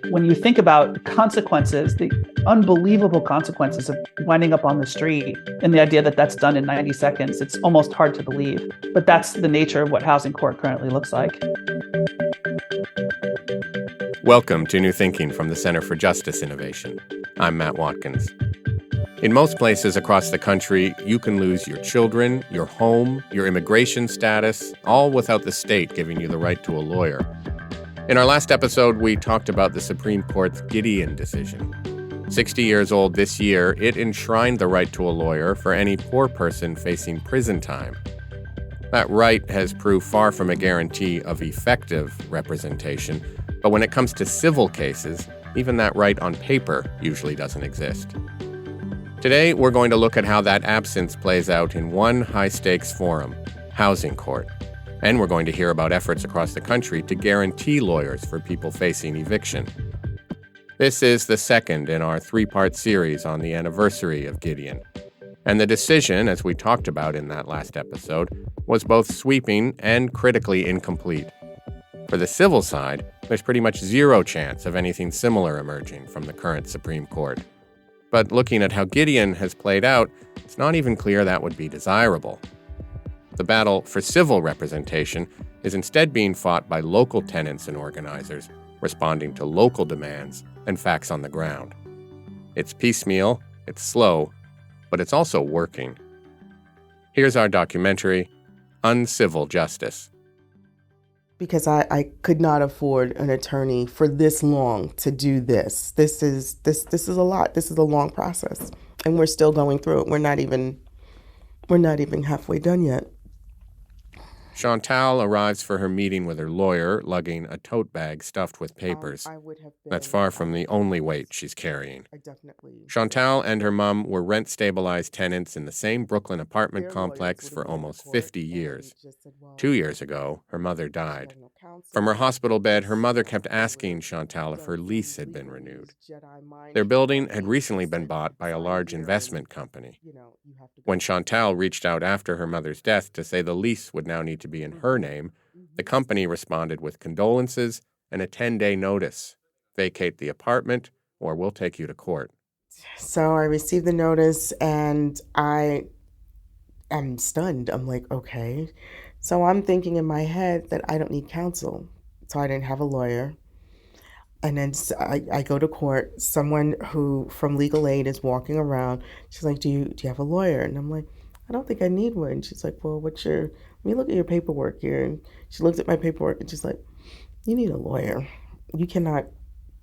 When you think about consequences, the unbelievable consequences of winding up on the street, and the idea that that's done in 90 seconds, it's almost hard to believe. But that's the nature of what housing court currently looks like. Welcome to New Thinking from the Center for Justice Innovation. I'm Matt Watkins. In most places across the country, you can lose your children, your home, your immigration status, all without the state giving you the right to a lawyer. In our last episode, we talked about the Supreme Court's Gideon decision. 60 years old this year, it enshrined the right to a lawyer for any poor person facing prison time. That right has proved far from a guarantee of effective representation, but when it comes to civil cases, even that right on paper usually doesn't exist. Today, we're going to look at how that absence plays out in one high-stakes forum, housing court. And we're going to hear about efforts across the country to guarantee lawyers for people facing eviction. This is the second in our three-part series on the anniversary of Gideon. And the decision, as we talked about in that last episode, was both sweeping and critically incomplete. For the civil side, there's pretty much zero chance of anything similar emerging from the current Supreme Court. But looking at how Gideon has played out, it's not even clear that would be desirable. The battle for civil representation is instead being fought by local tenants and organizers, responding to local demands and facts on the ground. It's piecemeal, it's slow, but it's also working. Here's our documentary, Uncivil Justice. Because I could not afford an attorney for this long to do this. This is a lot. This is a long process, and we're still going through it. We're not even halfway done yet. Chantal arrives for her meeting with her lawyer, lugging a tote bag stuffed with papers. That's far from the only weight she's carrying. Chantal and her mom were rent-stabilized tenants in the same Brooklyn apartment complex for almost 50 years. 2 years ago, her mother died. From her hospital bed, her mother kept asking Chantal if her lease had been renewed. Their building had recently been bought by a large investment company. When Chantal reached out after her mother's death to say the lease would now need to be in her name, the company responded with condolences and a 10-day notice. Vacate the apartment or we'll take you to court. So I received the notice and I am stunned. I'm like, okay. So I'm thinking in my head that I don't need counsel. So I didn't have a lawyer. And then I go to court. Someone who from legal aid is walking around. She's like, do you have a lawyer? And I'm like, I don't think I need one. And she's like, well, let me look at your paperwork here. And she looked at my paperwork and she's like, you need a lawyer. You cannot,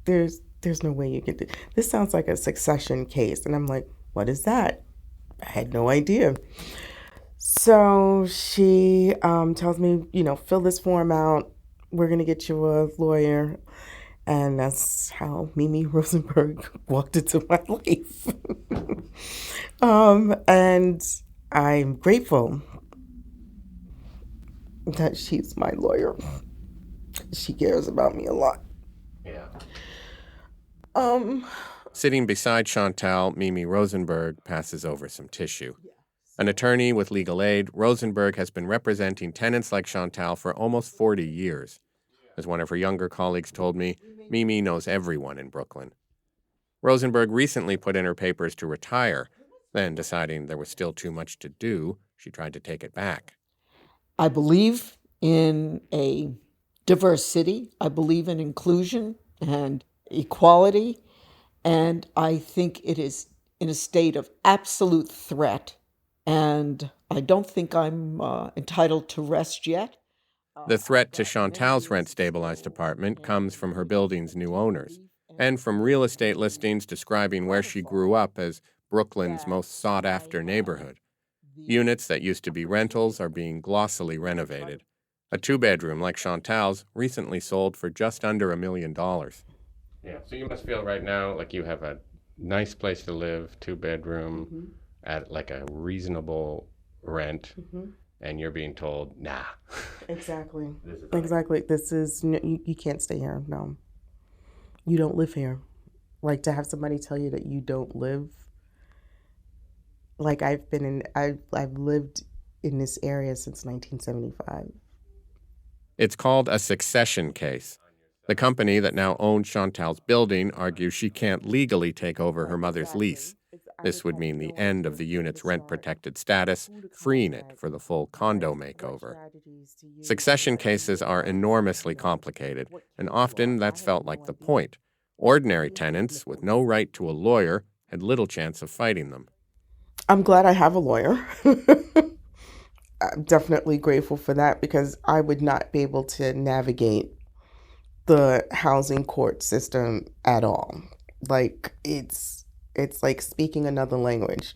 there's no way you can do this. Sounds like a succession case. And I'm like, what is that? I had no idea. So she tells me, fill this form out. We're going to get you a lawyer. And that's how Mimi Rosenberg walked into my life. And I'm grateful that she's my lawyer. She cares about me a lot. Yeah. Sitting beside Chantal, Mimi Rosenberg passes over some tissue. An attorney with legal aid, Rosenberg has been representing tenants like Chantal for almost 40 years. As one of her younger colleagues told me, Mimi knows everyone in Brooklyn. Rosenberg recently put in her papers to retire. Then, deciding there was still too much to do, she tried to take it back. I believe in a diverse city. I believe in inclusion and equality. And I think it is in a state of absolute threat. And I don't think I'm entitled to rest yet. The threat to Chantal's rent-stabilized apartment comes from her building's new owners, and from real estate listings describing where she grew up as Brooklyn's most sought-after neighborhood. Units that used to be rentals are being glossily renovated. A two-bedroom like Chantal's recently sold for just under $1 million. Yeah, so you must feel right now like you have a nice place to live, two-bedroom, at like a reasonable rent. And you're being told, nah. Exactly. You can't stay here. No. You don't live here. Like, to have somebody tell you that you don't live. Like, I've lived in this area since 1975. It's called a succession case. The company that now owns Chantal's building argues she can't legally take over her mother's lease. This would mean the end of the unit's rent-protected status, freeing it for the full condo makeover. Succession cases are enormously complicated, and often that's felt like the point. Ordinary tenants with no right to a lawyer had little chance of fighting them. I'm glad I have a lawyer. I'm definitely grateful for that because I would not be able to navigate the housing court system at all. Like it's like speaking another language.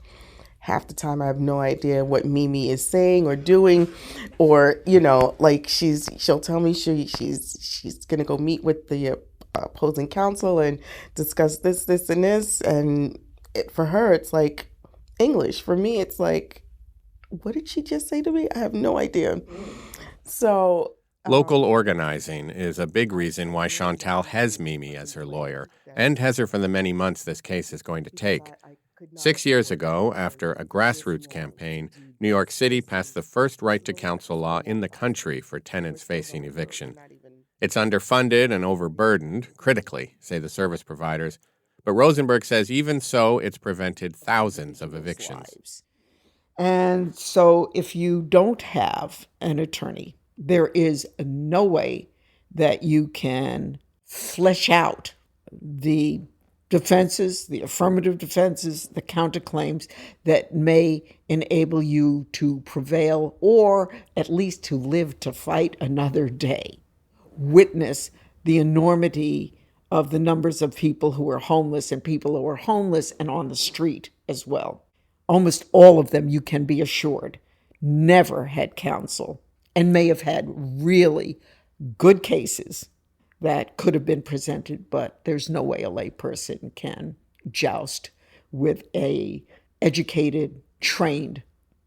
Half the time I have no idea what Mimi is saying or doing, or like she'll tell me she's gonna go meet with the opposing counsel and discuss this and this, and for her it's like English. For me it's like, what did she just say to me? I have no idea. So local organizing is a big reason why Chantal has Mimi as her lawyer and has her for the many months this case is going to take. 6 years ago, after a grassroots campaign, New York City passed the first right-to-counsel law in the country for tenants facing eviction. It's underfunded and overburdened, critically, say the service providers, but Rosenberg says even so, it's prevented thousands of evictions. And so if you don't have an attorney, there is no way that you can flesh out the defenses, the affirmative defenses, the counterclaims that may enable you to prevail or at least to live to fight another day. Witness the enormity of the numbers of people who are homeless and people who are homeless and on the street as well. Almost all of them, you can be assured, never had counsel and may have had really good cases that could have been presented, but there's no way a layperson can joust with a educated, trained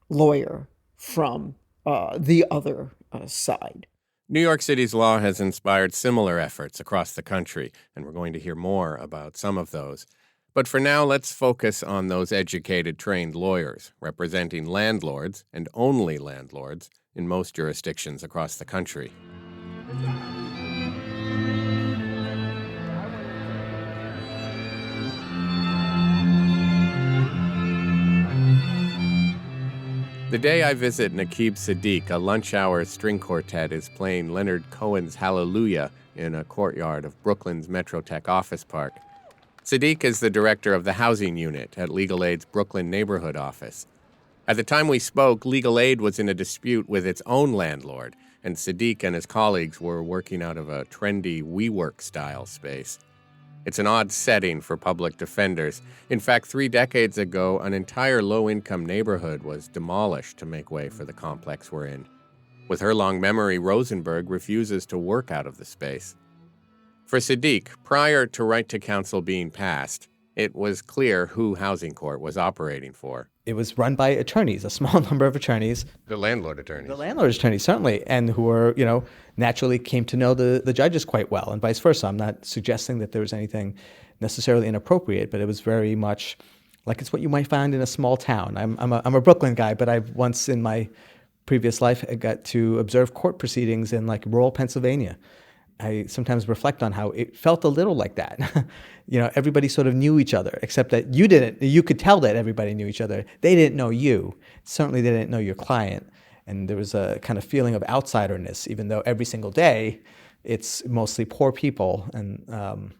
lawyer from the other side. New York City's law has inspired similar efforts across the country, and we're going to hear more about some of those. But for now, let's focus on those educated, trained lawyers representing landlords, and only landlords, in most jurisdictions across the country. The day I visit Naqib Siddiq, a lunch hour string quartet is playing Leonard Cohen's Hallelujah in a courtyard of Brooklyn's Metrotech office park. Siddiq is the director of the housing unit at Legal Aid's Brooklyn neighborhood office. At the time we spoke, Legal Aid was in a dispute with its own landlord, and Siddiq and his colleagues were working out of a trendy WeWork-style space. It's an odd setting for public defenders. In fact, 3 decades ago, an entire low-income neighborhood was demolished to make way for the complex we're in. With her long memory, Rosenberg refuses to work out of the space. For Siddiq, prior to right-to-counsel being passed, it was clear who Housing Court was operating for. It was run by attorneys, a small number of attorneys. The landlord attorneys. The landlord attorneys, certainly, and who were, naturally came to know the judges quite well, and vice versa. I'm not suggesting that there was anything necessarily inappropriate, but it was very much like it's what you might find in a small town. I'm a Brooklyn guy, but I've once in my previous life I got to observe court proceedings in like rural Pennsylvania. I sometimes reflect on how it felt a little like that. Everybody sort of knew each other, except that you didn't. You could tell that everybody knew each other. They didn't know you. Certainly they didn't know your client. And there was a kind of feeling of outsiderness, even though every single day it's mostly poor people and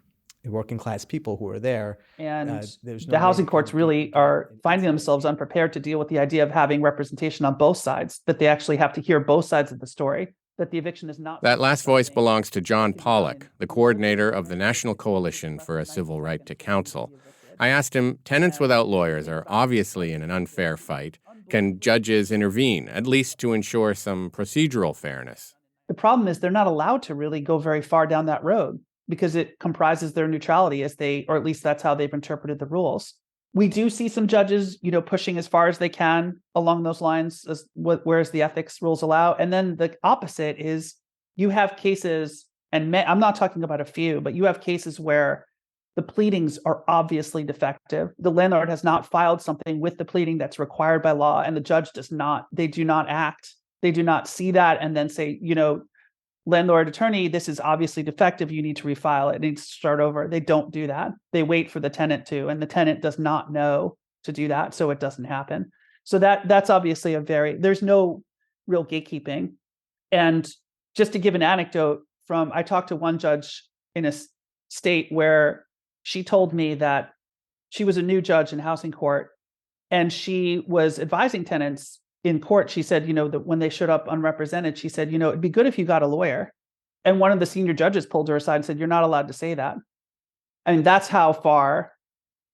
working class people who are there. And the housing courts really are finding themselves unprepared to deal with the idea of having representation on both sides, that they actually have to hear both sides of the story. That the eviction is not. That last voice belongs to John Pollack, the coordinator of the National Coalition for a Civil Right to Counsel. I asked him, tenants without lawyers are obviously in an unfair fight. Can judges intervene, at least to ensure some procedural fairness? The problem is they're not allowed to really go very far down that road because it comprises their neutrality or at least that's how they've interpreted the rules. We do see some judges, pushing as far as they can along those lines, whereas the ethics rules allow. And then the opposite is you have cases, and I'm not talking about a few, but you have cases where the pleadings are obviously defective. The landlord has not filed something with the pleading that's required by law, and the judge does not, they do not act. They do not see that and then say, landlord attorney, this is obviously defective. You need to refile it. It needs to start over. They don't do that. They wait for the tenant to, and the tenant does not know to do that. So it doesn't happen. So that's obviously there's no real gatekeeping. And just to give an anecdote I talked to one judge in a state where she told me that she was a new judge in housing court, and she was advising tenants in court. She said, that when they showed up unrepresented, she said, it'd be good if you got a lawyer. And one of the senior judges pulled her aside and said, you're not allowed to say that. I mean, that's how far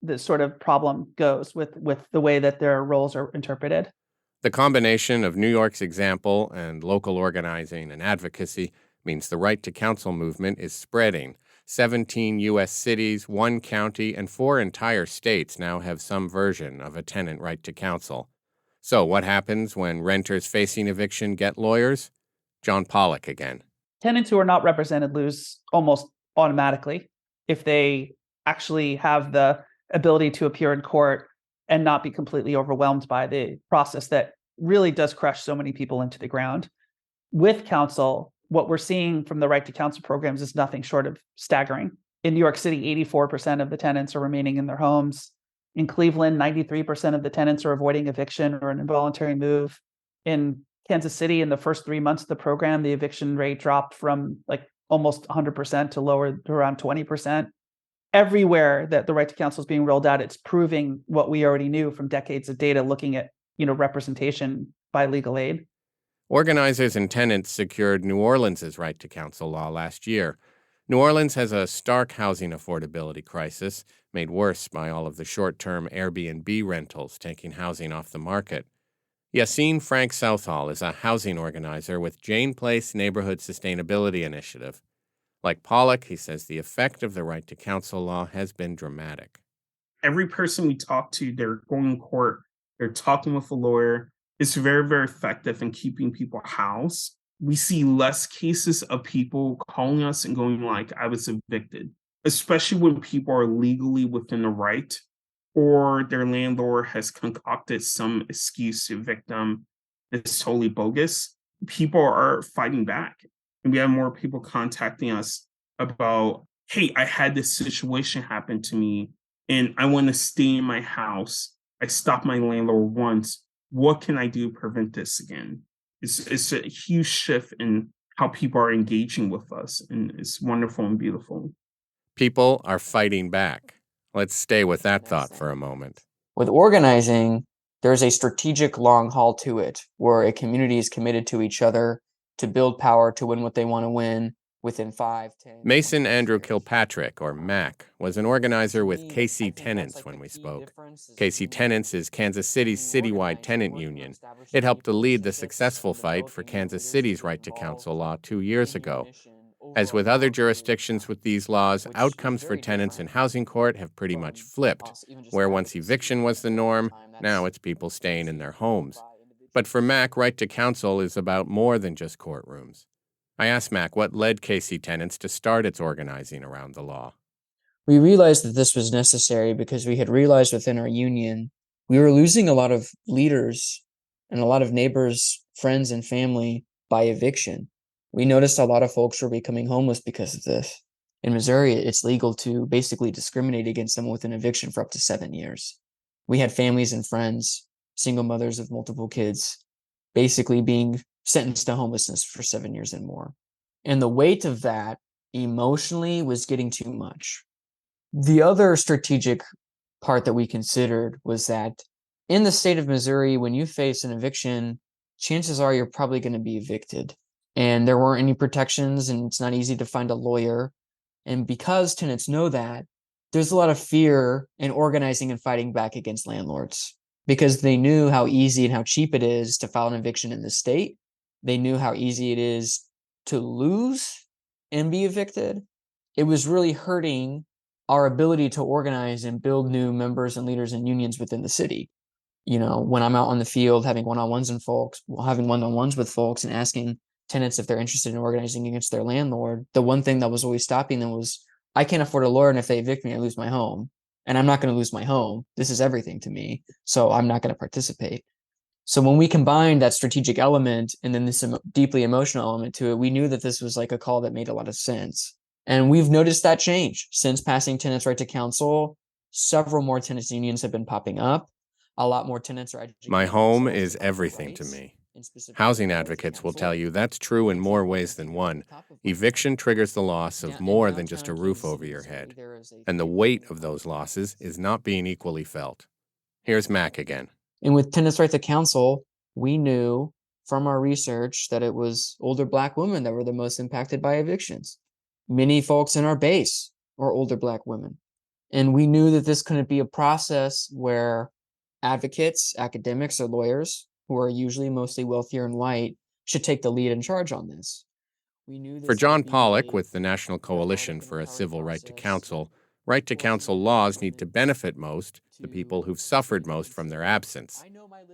this sort of problem goes with the way that their roles are interpreted. The combination of New York's example and local organizing and advocacy means the right-to-counsel movement is spreading. 17 U.S. cities, 1 county, and 4 entire states now have some version of a tenant right to counsel. So what happens when renters facing eviction get lawyers? John Pollock again. Tenants who are not represented lose almost automatically if they actually have the ability to appear in court and not be completely overwhelmed by the process that really does crush so many people into the ground. With counsel, what we're seeing from the right to counsel programs is nothing short of staggering. In New York City, 84% of the tenants are remaining in their homes. In Cleveland, 93% of the tenants are avoiding eviction or an involuntary move. In Kansas City, in the first 3 months of the program, the eviction rate dropped from almost 100% to lower to around 20%. Everywhere that the right to counsel is being rolled out, it's proving what we already knew from decades of data looking at representation by legal aid. Organizers and tenants secured New Orleans' right to counsel law last year. New Orleans has a stark housing affordability crisis, made worse by all of the short-term Airbnb rentals taking housing off the market. Yassine Frank Southall is a housing organizer with Jane Place Neighborhood Sustainability Initiative. Like Pollock, he says the effect of the right to counsel law has been dramatic. Every person we talk to, they're going to court, they're talking with a lawyer. It's very, very effective in keeping people housed. We see less cases of people calling us and going I was evicted, especially when people are legally within the right or their landlord has concocted some excuse to evict them that's totally bogus. People are fighting back. And we have more people contacting us about, hey, I had this situation happen to me and I want to stay in my house. I stopped my landlord once. What can I do to prevent this again? It's a huge shift in how people are engaging with us, and it's wonderful and beautiful. People are fighting back. Let's stay with that thought for a moment. With organizing, there's a strategic long haul to it, where a community is committed to each other to build power to win what they want to win within 5, 10... Mason Andrew Kilpatrick, or Mac, was an organizer with KC Tenants when we spoke. KC Tenants is Kansas City's citywide tenant union. It helped to lead the successful fight for Kansas City's right to counsel law 2 years ago. As with other jurisdictions with these laws, outcomes for tenants in housing court have pretty much flipped. Where once eviction was the norm, now it's people staying in their homes. But for Mac, right to counsel is about more than just courtrooms. I asked Mac what led KC Tenants to start its organizing around the law. We realized that this was necessary because we had realized within our union we were losing a lot of leaders and a lot of neighbors, friends, and family by eviction. We noticed a lot of folks were becoming homeless because of this. In Missouri, it's legal to basically discriminate against someone with an eviction for up to 7 years. We had families and friends, single mothers of multiple kids, basically being sentenced to homelessness for 7 years and more. And the weight of that emotionally was getting too much. The other strategic part that we considered was that in the state of Missouri, when you face an eviction, chances are you're probably going to be evicted. And there weren't any protections, and it's not easy to find a lawyer. And because tenants know that, there's a lot of fear in organizing and fighting back against landlords because they knew how easy and how cheap it is to file an eviction in the state. They knew how easy it is to lose and be evicted. It was really hurting our ability to organize and build new members and leaders and unions within the city. When I'm out on the field having one-on-ones with folks and asking tenants if they're interested in organizing against their landlord, the one thing that was always stopping them was, I can't afford a lawyer, and if they evict me, I lose my home. And I'm not going to lose my home. This is everything to me. So I'm not going to participate. So when we combined that strategic element and then this deeply emotional element to it, we knew that this was like a call that made a lot of sense. And we've noticed that change since passing tenants' right to counsel. Several more tenants unions have been popping up. A lot more tenants are educating My home themselves is about their everything to rights, me. and specifically Housing the right to advocates will counsel. tell you that's true in more ways than one. Eviction triggers the loss of more than just a roof over your head, and the weight of those losses is not being equally felt. Here's Mac again. And with tenants' right to counsel, we knew from our research that it was older Black women that were the most impacted by evictions. Many folks in our base are older Black women. And we knew that this couldn't be a process where advocates, academics, or lawyers, who are usually mostly wealthier and white, should take the lead and charge on this. We knew this For had John to be Pollock, a with the National Coalition for a empowered Civil Right to process. Counsel laws need to benefit most the people who've suffered most from their absence.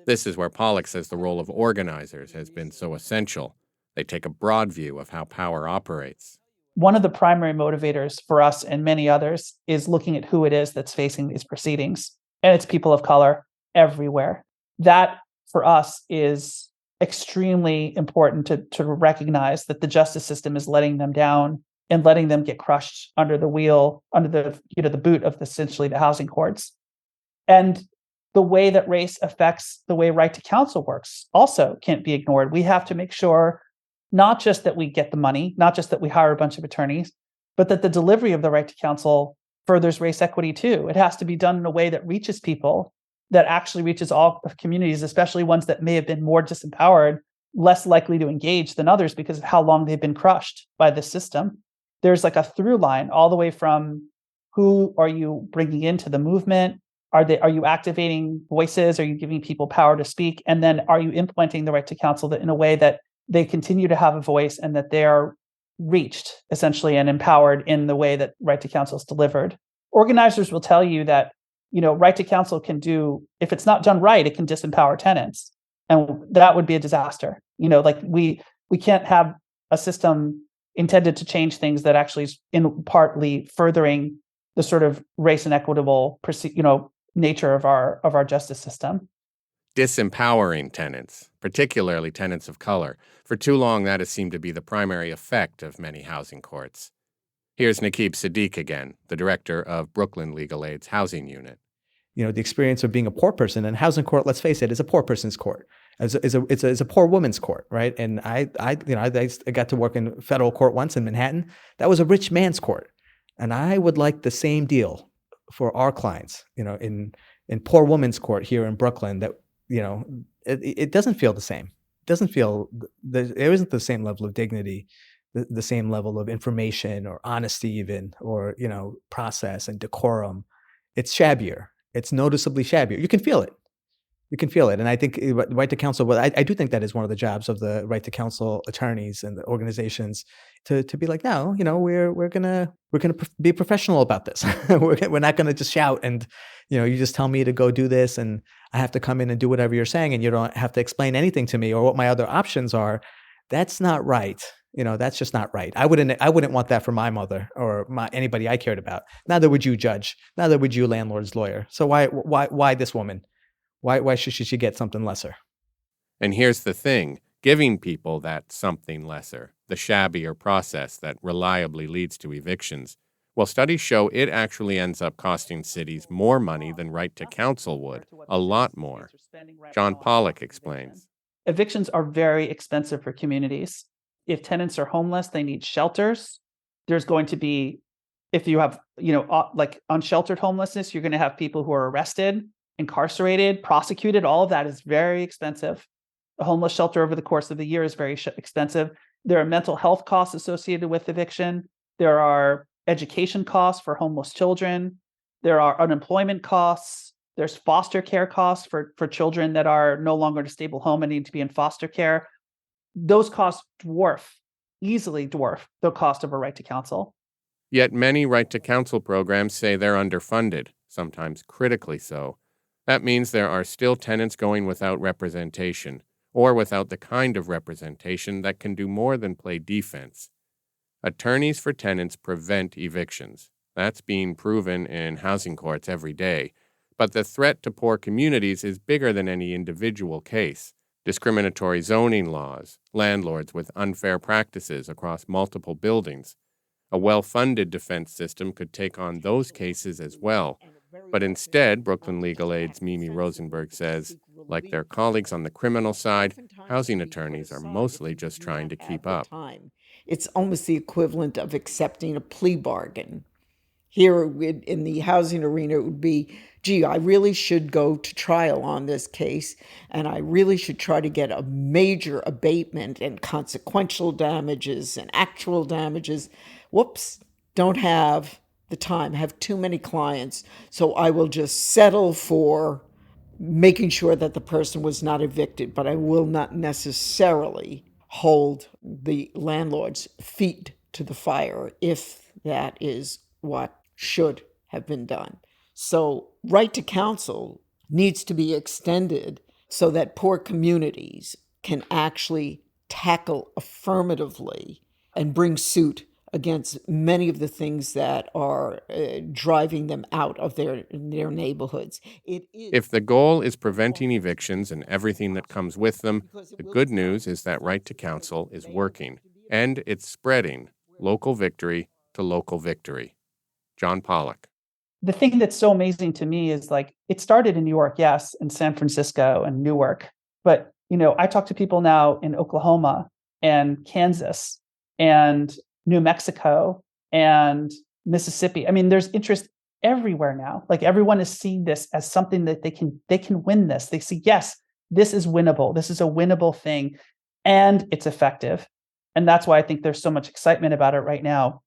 This is where Pollock says the role of organizers has been so essential. They take a broad view of how power operates. One of the primary motivators for us and many others is looking at who it is that's facing these proceedings. And it's people of color everywhere. That, for us, is extremely important to recognize that the justice system is letting them down and letting them get crushed under the wheel, under the boot of essentially the housing courts. And the way that race affects the way right to counsel works also can't be ignored. We have to make sure not just that we get the money, not just that we hire a bunch of attorneys, but that the delivery of the right to counsel furthers race equity too. It has to be done in a way that reaches people, that actually reaches all communities, especially ones that may have been more disempowered, less likely to engage than others because of how long they've been crushed by the system. There's like a through line all the way from who are you bringing into the movement? Are you activating voices? Are you giving people power to speak? And then are you implementing the right to counsel in a way that they continue to have a voice and that they are reached essentially and empowered in the way that right to counsel is delivered? Organizers will tell you that, right to counsel can do, if it's not done right, it can disempower tenants. And that would be a disaster. We can't have a system intended to change things that actually is in partly furthering the sort of race and equitable, nature of our justice system. Disempowering tenants, particularly tenants of color. For too long, that has seemed to be the primary effect of many housing courts. Here's Naqib Sadiq again, the director of Brooklyn Legal Aid's housing unit. The experience of being a poor person, and housing court, let's face it, is a poor person's court. It's a poor woman's court, right? And I got to work in federal court once in Manhattan. That was a rich man's court, and I would like the same deal for our clients. In poor woman's court here in Brooklyn, that it doesn't feel the same. It doesn't feel there isn't the same level of dignity, the same level of information or honesty, even, or process and decorum. It's shabbier. It's noticeably shabbier. You can feel it. And I think right to counsel, I do think that is one of the jobs of the right to counsel attorneys and the organizations to be like, no, we're gonna be professional about this. We're not gonna just shout and you just tell me to go do this and I have to come in and do whatever you're saying and you don't have to explain anything to me or what my other options are. That's not right. That's just not right. I wouldn't want that for my mother or anybody I cared about. Neither would you, judge. Neither would you, landlord's lawyer. So why this woman? Why should she get something lesser? And here's the thing, giving people that something lesser, the shabbier process that reliably leads to evictions, well, studies show it actually ends up costing cities more money than right to counsel would, a lot more. John Pollock explains. Evictions are very expensive for communities. If tenants are homeless, they need shelters. There's going to be, if you have, like unsheltered homelessness, you're going to have people who are arrested, incarcerated, prosecuted. All of that is very expensive. A homeless shelter over the course of the year is very expensive. There are mental health costs associated with eviction. There are education costs for homeless children. There are unemployment costs. There's foster care costs for children that are no longer in a stable home and need to be in foster care. Those costs easily dwarf the cost of a right to counsel. Yet many right to counsel programs say they're underfunded, sometimes critically so. That means there are still tenants going without representation, or without the kind of representation that can do more than play defense. Attorneys for tenants prevent evictions. That's being proven in housing courts every day. But the threat to poor communities is bigger than any individual case. Discriminatory zoning laws, landlords with unfair practices across multiple buildings. A well-funded defense system could take on those cases as well. But instead, Brooklyn Legal Aid's Mimi Rosenberg says, like their colleagues on the criminal side, housing attorneys are mostly just trying to keep up. It's almost the equivalent of accepting a plea bargain. Here in the housing arena, it would be, gee, I really should go to trial on this case, and I really should try to get a major abatement and consequential damages and actual damages. Whoops, don't have the time, have too many clients, so I will just settle for making sure that the person was not evicted, but I will not necessarily hold the landlord's feet to the fire if that is what should have been done. So right to counsel needs to be extended so that poor communities can actually tackle affirmatively and bring suit against many of the things that are driving them out of their neighborhoods. If the goal is preventing evictions and everything that comes with them, the good news is that right to counsel is working, and it's spreading local victory to local victory. John Pollock. The thing that's so amazing to me is like it started in New York, yes, and San Francisco and Newark. But, I talk to people now in Oklahoma and Kansas and New Mexico and Mississippi. I mean, there's interest everywhere now. Like everyone is seeing this as something that they can win this. They see, yes, this is winnable. This is a winnable thing and it's effective. And that's why I think there's so much excitement about it right now.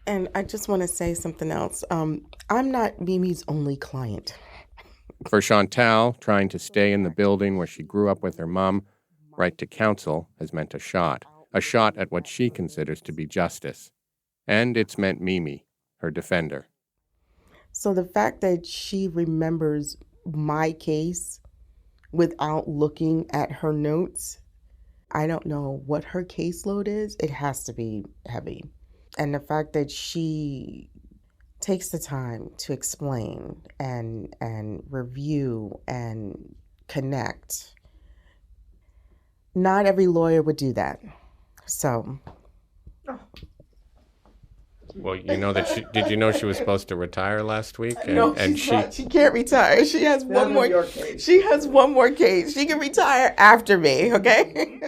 And I just want to say something else. I'm not Mimi's only client. For Chantal, trying to stay in the building where she grew up with her mom, right to counsel has meant a shot at what she considers to be justice. And it's meant Mimi, her defender. So the fact that she remembers my case without looking at her notes, I don't know what her caseload is. It has to be heavy. And the fact that she takes the time to explain and review and connect, not every lawyer would do that. So. Well, did you know she was supposed to retire last week? She can't retire. She has one more. She has one more case. She can retire after me, okay?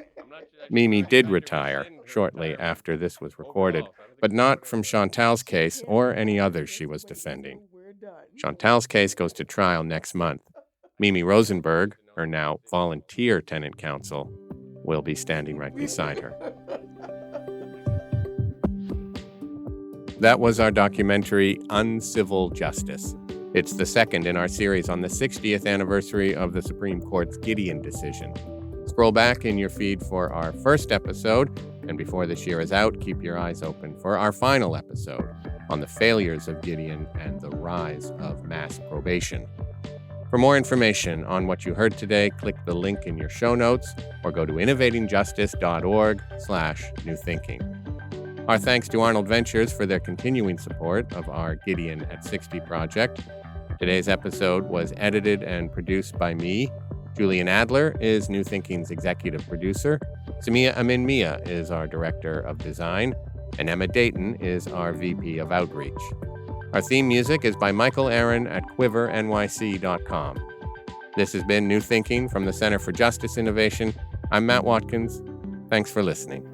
Mimi did retire shortly after this was recorded, but not from Chantal's case or any others she was defending. Chantal's case goes to trial next month. Mimi Rosenberg, her now volunteer tenant counsel, will be standing right beside her. That was our documentary, Uncivil Justice. It's the second in our series on the 60th anniversary of the Supreme Court's Gideon decision. Scroll back in your feed for our first episode, and before this year is out, keep your eyes open for our final episode on the failures of Gideon and the rise of mass probation. For more information on what you heard today, click the link in your show notes or go to innovatingjustice.org/newthinking. Our thanks to Arnold Ventures for their continuing support of our Gideon at 60 project. Today's episode was edited and produced by me. Julian Adler is New Thinking's executive producer. Samia Amin Mia is our director of design. And Emma Dayton is our VP of outreach. Our theme music is by Michael Aaron at quivernyc.com. This has been New Thinking from the Center for Justice Innovation. I'm Matt Watkins. Thanks for listening.